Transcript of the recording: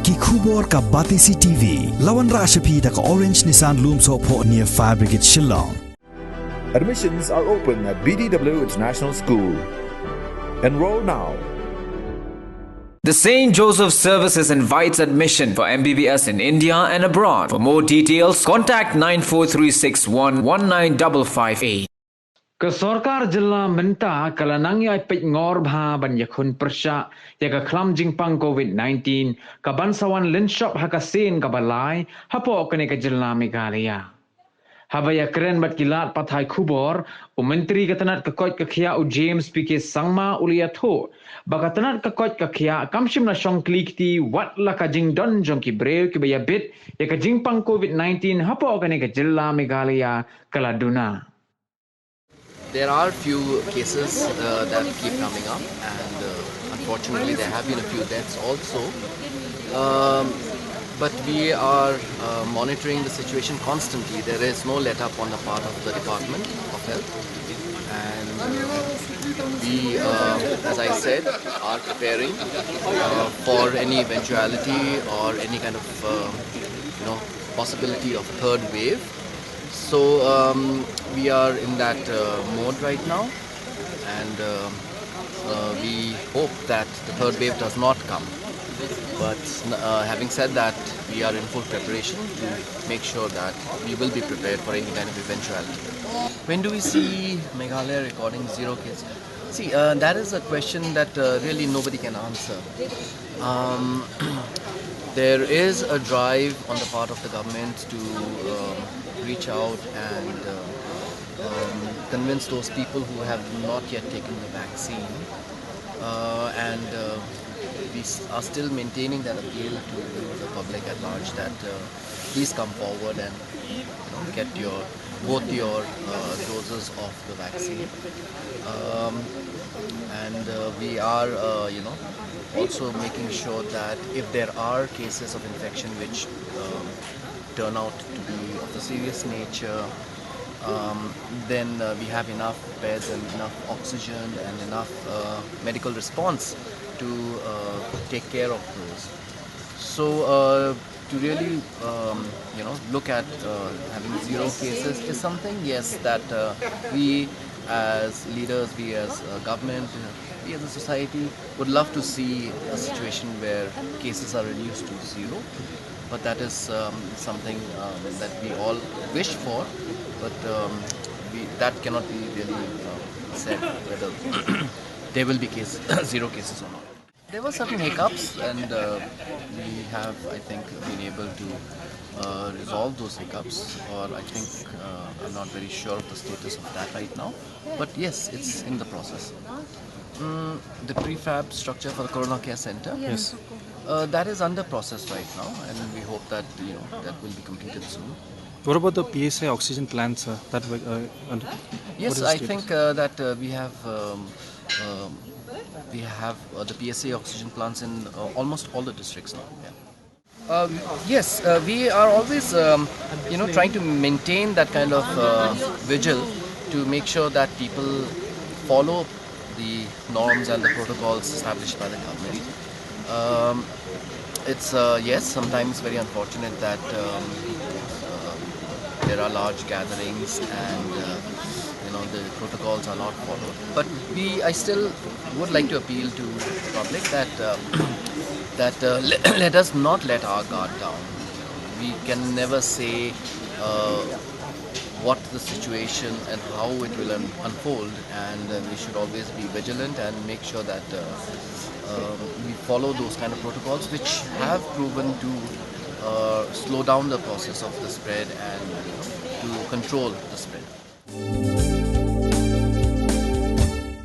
ki khubor ka batisi TV lawan rashapi da ka orange Nissan Loomso po near Fire Brigade Shillong. Admissions are open at BDW International School. Enroll now. The St. Joseph Services invites admission for MBBS in India and abroad. For more details, contact 94361 Ke Sorkar Jilla minta kalau nangyay ngor bha ban Ïakhun persya ya ke Khlam jingpang COVID-19 ke bansawan linshop hakasin ke balai hapo kene ke Jilla Meghalaya. Habaya keren bat kilat pathai khubor Menteri ketenat kekot kekhia u James PK Sangma uliatho baka tenat kekot kekhia kamshim na shong klikti wat la ka jing don jong ki breu ki baya bit ya ke jingpang COVID-19 hapo kene ke Jilla Meghalaya kaladuna. There are few cases that keep coming up, and unfortunately there have been a few deaths also. But we are monitoring the situation constantly. There is no let-up on the part of the Department of Health, and we, as I said, are preparing for any eventuality or any kind of possibility of third wave. So we are in that mode right now, and we hope that the third wave does not come. But having said that, we are in full preparation to make sure that we will be prepared for any kind of eventuality. When do we see Meghalaya recording 0 cases? See, that is a question that really nobody can answer. There is a drive on the part of the government to reach out and convince those people who have not yet taken the vaccine, and we are still maintaining that appeal to the public at large that please come forward and get both your doses of the vaccine, and we are also making sure that if there are cases of infection which turn out to be of a serious nature, then we have enough beds and enough oxygen and enough medical response to take care of those. So to really look at having 0 cases is something, yes, that we as leaders, we as government, we as a society would love to see a situation where cases are reduced to 0. But that is something that we all wish for, but that cannot be really said whether there will be 0 cases or not. There were certain hiccups, and we have, I think, been able to resolve those hiccups, or I think I'm not very sure of the status of that right now, but yes, it's in the process. The prefab structure for the Corona Care Center, yes, that is under process right now, and we hope that that will be completed soon. What about the PSA oxygen plants? Yes, I think that we have the PSA oxygen plants in almost all the districts now. Yeah. Yes, we are always trying to maintain that kind of vigil to make sure that people follow the norms and the protocols established by the government. It's yes, sometimes very unfortunate that there are large gatherings and the protocols are not followed. But I still would like to appeal to the public that let us not let our guard down. We can never say what the situation and how it will unfold, and we should always be vigilant and make sure that we follow those kind of protocols which have proven to slow down the process of the spread and to control the spread.